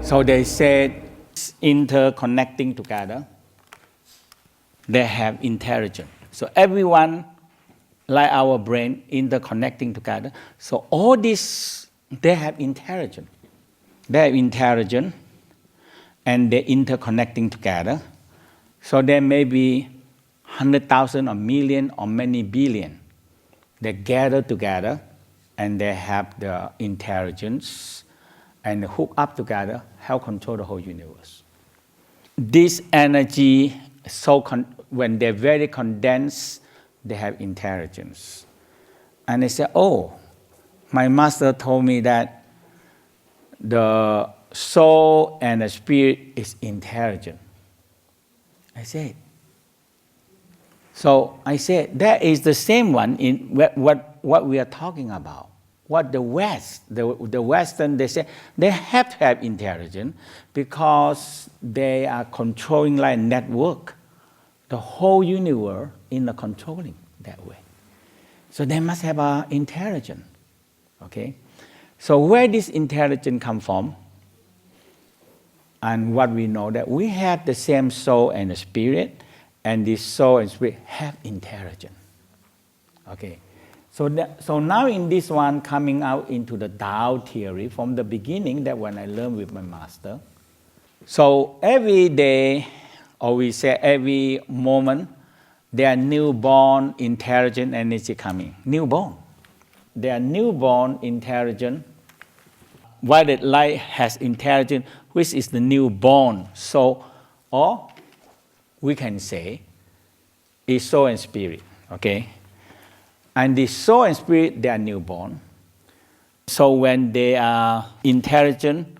So they said interconnecting together, they have intelligence. So everyone, like our brain, interconnecting together. So all this, they have intelligence. They have intelligence, and they're interconnecting together. So there may be 100,000 or million or many billion. They gather together, and they have the intelligence, and hook up together, help control the whole universe. This energy, when they're very condensed, they have intelligence. And they say, oh, my master told me that the soul and the spirit is intelligent. I said, so I said, that is the same one in what we are talking about. What the West, the Western, they say, they have to have intelligence because they are controlling like network, the whole universe in the controlling that way. So they must have intelligence, okay? So where this intelligence come from, and what we know that we have the same soul and the spirit, and this soul and spirit have intelligence, okay? So now in this one, coming out into the Tao theory from the beginning, that when I learned with my master. So every day, or we say every moment, there are newborn intelligent energy coming. Newborn. There are newborn intelligent. Violet light has intelligence, which is the newborn soul, or we can say is soul and spirit, okay? And the soul and spirit, they are newborn. So when they are intelligent,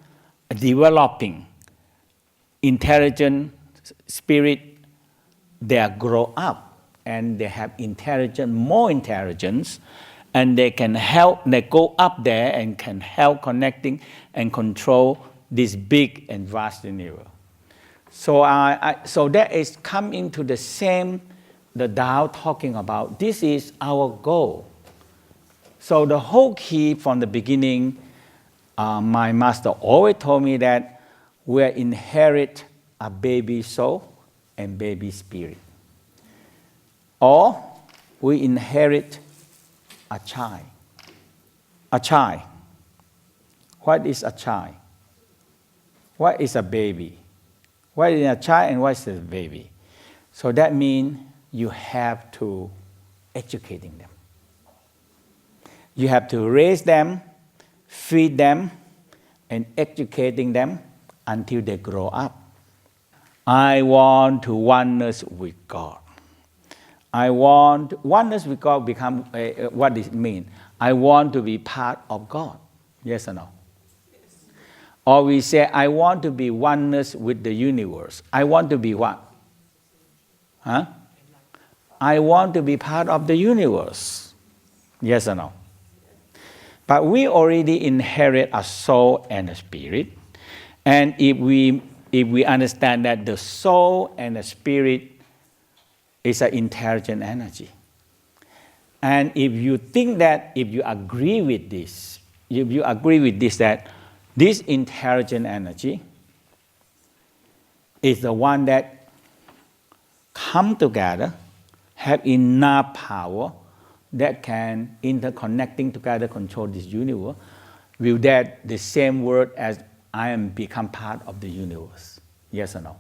developing, intelligent spirit, they grow up and they have intelligence, more intelligence, and they can help, they go up there and can help connecting and control this big and vast universe. So, so that is come into the same, the Tao talking about, this is our goal. So the whole key from the beginning, my master always told me that we inherit a baby soul and baby spirit. Or we inherit a child. A child. What is a child? What is a baby? What is a child and what is a baby? So that means you have to educating them. You have to raise them, feed them, and educating them until they grow up. I want to oneness with God. I want oneness with God become, what does it mean? I want to be part of God. Yes or no? Yes. Or we say, I want to be oneness with the universe. I want to be what? Huh? I want to be part of the universe. Yes or no? But we already inherit a soul and a spirit. And if we understand that the soul and the spirit is an intelligent energy. And if you think that, if you agree with this, that this intelligent energy is the one that come together, have enough power that can interconnecting together control this universe, will that the same word as I am become part of the universe? Yes or no?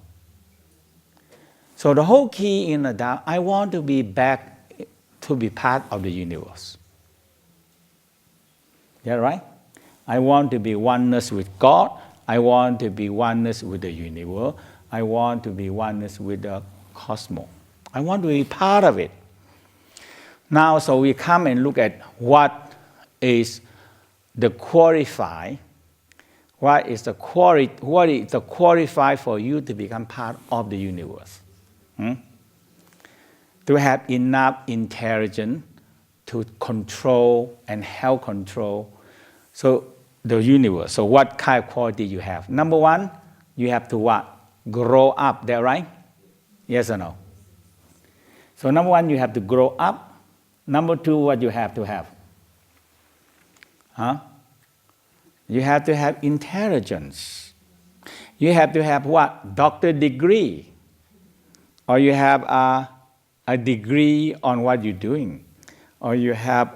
So the whole key in the Tao, I want to be back to be part of the universe. Yeah, right? I want to be oneness with God. I want to be oneness with the universe. I want to be oneness with the cosmos. I want to be part of it. Now, so we come and look at what is the qualify. What is the qualify for you to become part of the universe? To have enough intelligence to control and help control so the universe. So what kind of quality you have? Number one, you have to what? Grow up, that right? Yes or no? So number one, you have to grow up. Number two, what you have to have? Huh? You have to have intelligence. You have to have what? Doctor degree. Or you have a degree on what you're doing. Or you have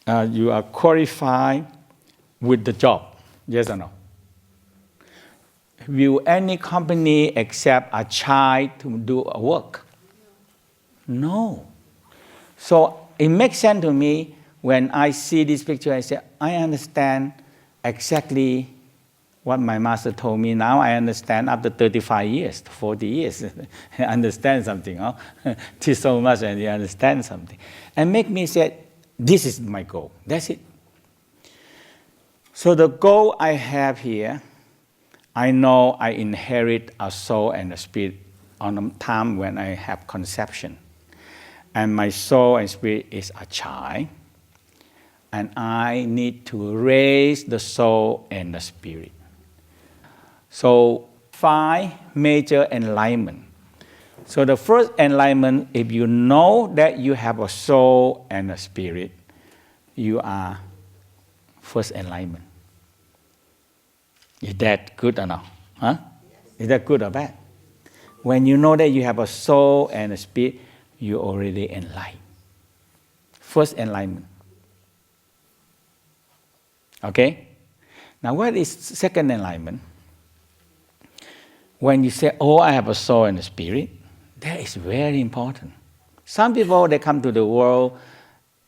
you are qualified with the job. Yes or no? Will any company accept a child to do a work? No. So it makes sense to me when I see this picture. I say, I understand exactly what my master told me. Now I understand after 35 years, 40 years. I understand something. Huh? Teach so much and you understand something. And make me say, this is my goal. That's it. So the goal I have here, I know I inherit a soul and a spirit on the time when I have conception. And my soul and spirit is a child. And I need to raise the soul and the spirit. So 5 major enlightenment. So the first enlightenment, if you know that you have a soul and a spirit, you are first enlightenment. Is that good or not? Huh? Is that good or bad? When you know that you have a soul and a spirit, you already enlightened. First enlightenment. Okay? Now what is second enlightenment? When you say, oh, I have a soul and a spirit, that is very important. Some people, they come to the world,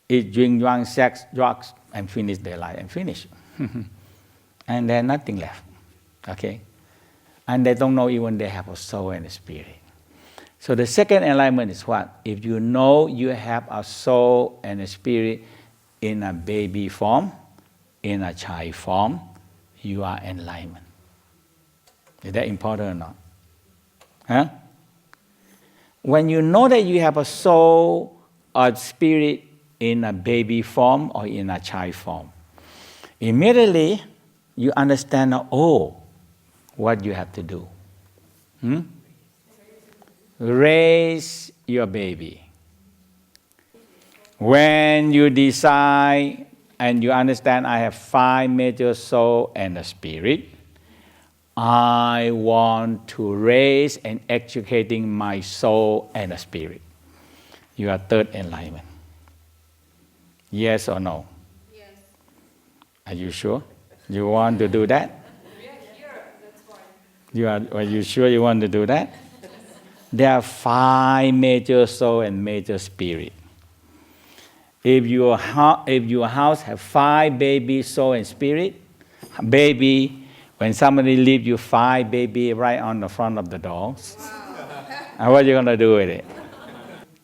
eat, drink, drunk, sex, drugs, and finish their life, and finish. And there's nothing left. Okay? And they don't know even they have a soul and a spirit. So the second enlightenment is what? If you know you have a soul and a spirit in a baby form, in a child form, you are enlightenment. Is that important or not? Huh? When you know that you have a soul or spirit in a baby form or in a child form, immediately you understand, oh, what you have to do. Raise your baby. When you decide and you understand I have 5 major soul and a spirit, I want to raise and educating my soul and a spirit. You are third enlightenment. Yes or no? Yes. Are you sure? You want to do that? We are here, that's why. Are you sure you want to do that? There are 5 major soul and major spirit. If your house have 5 baby soul and spirit, baby, when somebody leave you 5 baby right on the front of the doors, and what are you going to do with it?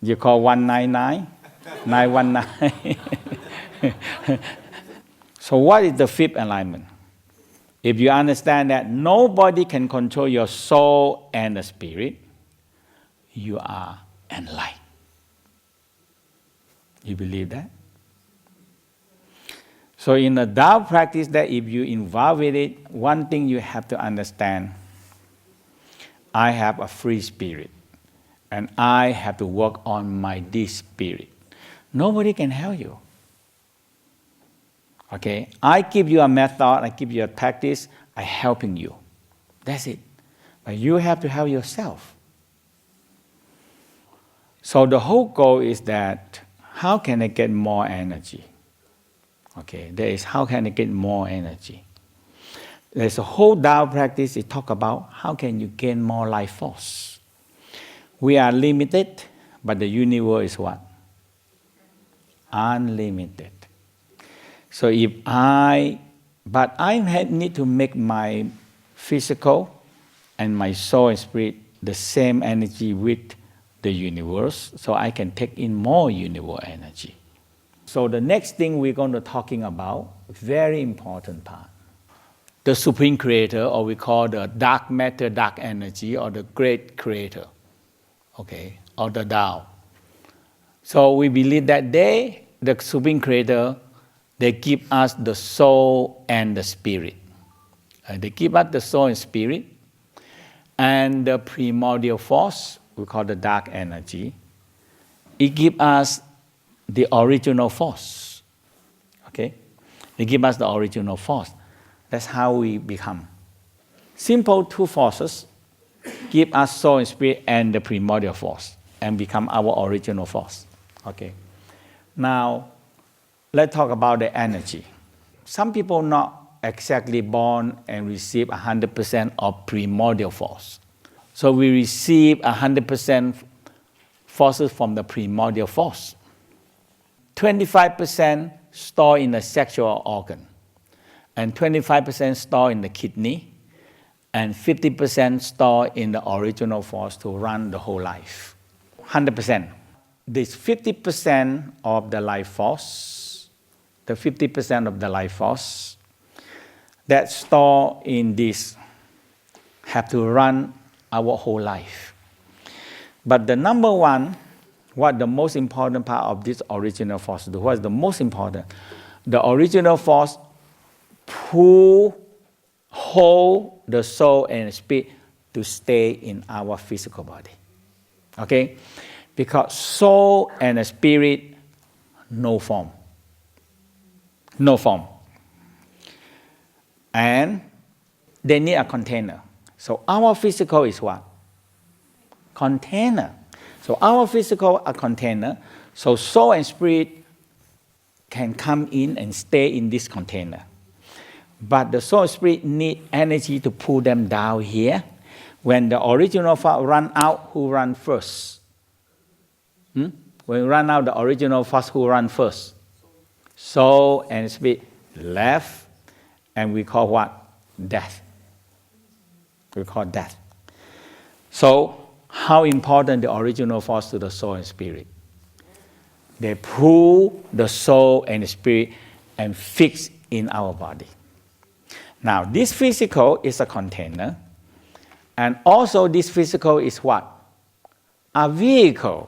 You call 199? 919? So what is the 5th enlightenment? If you understand that nobody can control your soul and the spirit, you are enlightened. You believe that? So in the Tao practice, that if you involve with it, one thing you have to understand, I have a free spirit, and I have to work on my this spirit. Nobody can help you. Okay? I give you a method, I give you a practice, I'm helping you. That's it. But you have to help yourself. So the whole goal is that, how can I get more energy? Okay, there is how can I get more energy? There's a whole Tao practice, it talk about how can you gain more life force. We are limited, but the universe is what? Unlimited. So I need to make my physical and my soul and spirit the same energy with the universe, so I can take in more universe energy. So the next thing we're going to talking about, very important part, the Supreme Creator, or we call the dark matter, dark energy, or the great creator, okay, or the Tao. So we believe that the Supreme Creator, they give us the soul and the spirit. They give us the soul and spirit, and the primordial force, we call the dark energy. It gives us the original force. Okay? It gives us the original force. That's how we become. Simple two forces give us soul and spirit and the primordial force and become our original force. Okay. Now, let's talk about the energy. Some people not exactly born and receive 100% of primordial force. So we receive 100% forces from the primordial force. 25% stored in the sexual organ, and 25% stored in the kidney, and 50% stored in the original force to run the whole life. 100%. This 50% of the life force, the 50% of the life force that stored in this have to run our whole life. But the number one, what the most important part of this original force do, what is the most important? The original force hold the soul and spirit to stay in our physical body. Okay? Because soul and spirit, no form. No form. And they need a container. So our physical is what? Container. So our physical a container. So soul and spirit can come in and stay in this container. But the soul and spirit need energy to pull them down here. When the original force run out, who run first? When we run out the original force, who run first? Soul and spirit left, and we call what? Death. We call death. So, how important the original force to the soul and spirit? They pull the soul and the spirit and fix in our body. Now, this physical is a container, and also this physical is what? A vehicle.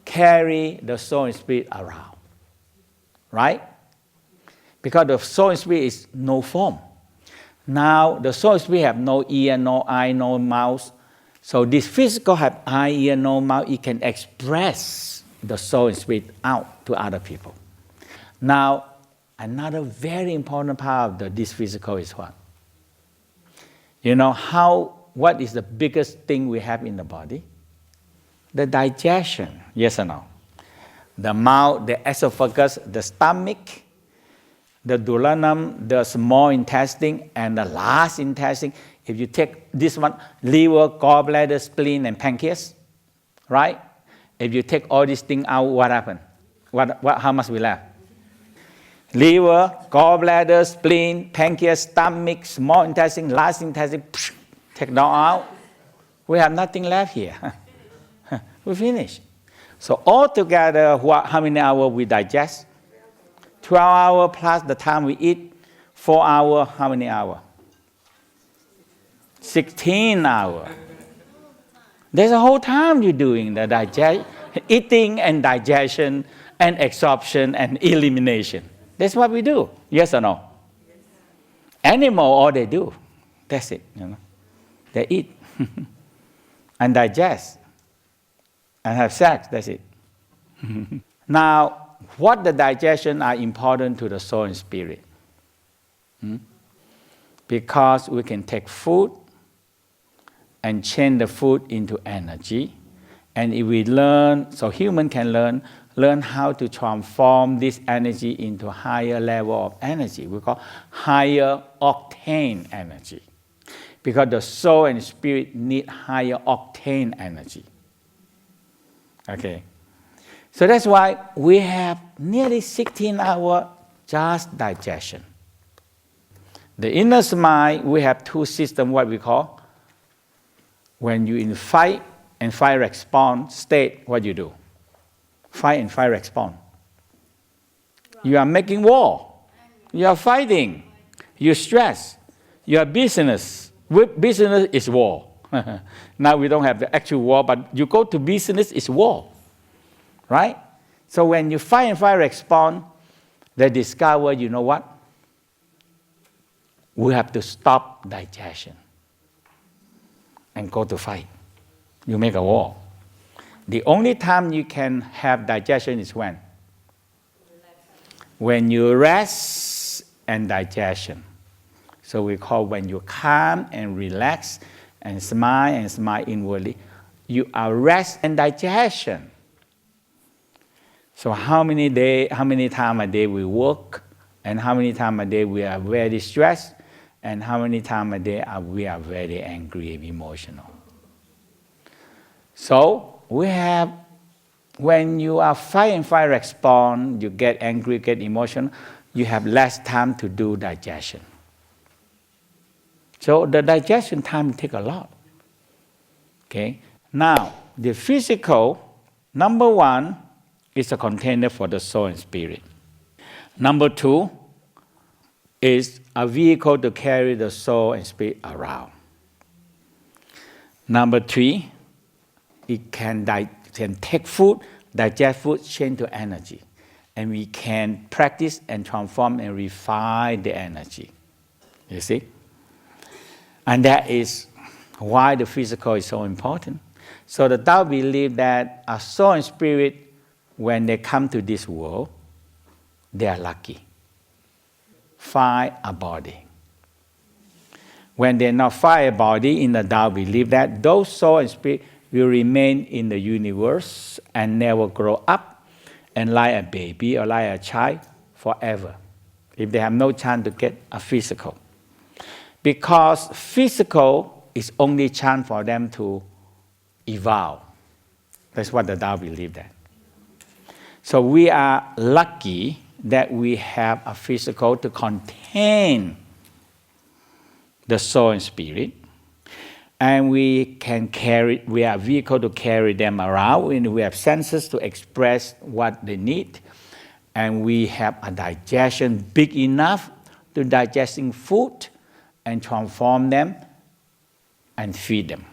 Carry the soul and spirit around. Right? Because the soul and spirit is no form. Now, the soul and spirit have no ear, no eye, no mouth. So this physical have eye, ear, no mouth. It can express the soul and spirit out to other people. Now, another very important part of this physical is what? You know what is the biggest thing we have in the body? The digestion, yes or no? The mouth, the esophagus, the stomach, the duodenum, the small intestine, and the large intestine. If you take this one, liver, gallbladder, spleen, and pancreas, right? If you take all these things out, what happens? How much we left? Liver, gallbladder, spleen, pancreas, stomach, small intestine, large intestine, take them out. We have nothing left here. We finish. So altogether, how many hours we digest? 12 hours plus the time we eat. 4 hours, how many hours? 16 hours. There's a whole time you're doing the eating and digestion and absorption and elimination. That's what we do. Yes or no? Animal, all they do. That's it. They eat and digest. And have sex, that's it. Now, what the digestion are important to the soul and spirit? Because we can take food and change the food into energy. And if we learn, so human can learn how to transform this energy into higher level of energy. We call higher octane energy. Because the soul and spirit need higher octane energy. Okay, so that's why we have nearly 16 hours just digestion. The inner mind, we have two systems, what we call, when you in fight and fight response state, what you do? Fight and fight response. You are making war. You are fighting. You stress. You are business. With business is war. Now we don't have the actual war, but you go to business, it's war. Right? So when you fight and fight response, they discover, you know what? We have to stop digestion and go to fight. You make a war. The only time you can have digestion is when? When you rest and digestion. So we call when you calm and relax and smile inwardly, you are rest and digestion. So how many times a day we work, and how many times a day we are very stressed, and how many times a day we are very angry and emotional. So we have, when you are fight and flight response, you get angry, get emotional, you have less time to do digestion. So the digestion time take a lot. Okay. Now the physical, number one, is a container for the soul and spirit. Number two is a vehicle to carry the soul and spirit around. Number three, it can take food, digest food, change to energy. And we can practice and transform and refine the energy. You see? And that is why the physical is so important. So the Tao believe that a soul and spirit, when they come to this world, they are lucky. Find a body. When they not find a body, in the Tao believe that those soul and spirit will remain in the universe and never grow up and like a baby or like a child forever, if they have no chance to get a physical. Because physical is only chance for them to evolve. That's what the Tao believe that. So we are lucky that we have a physical to contain the soul and spirit, and we are a vehicle to carry them around, and we have senses to express what they need, and we have a digestion big enough to digesting food and transform them and feed them.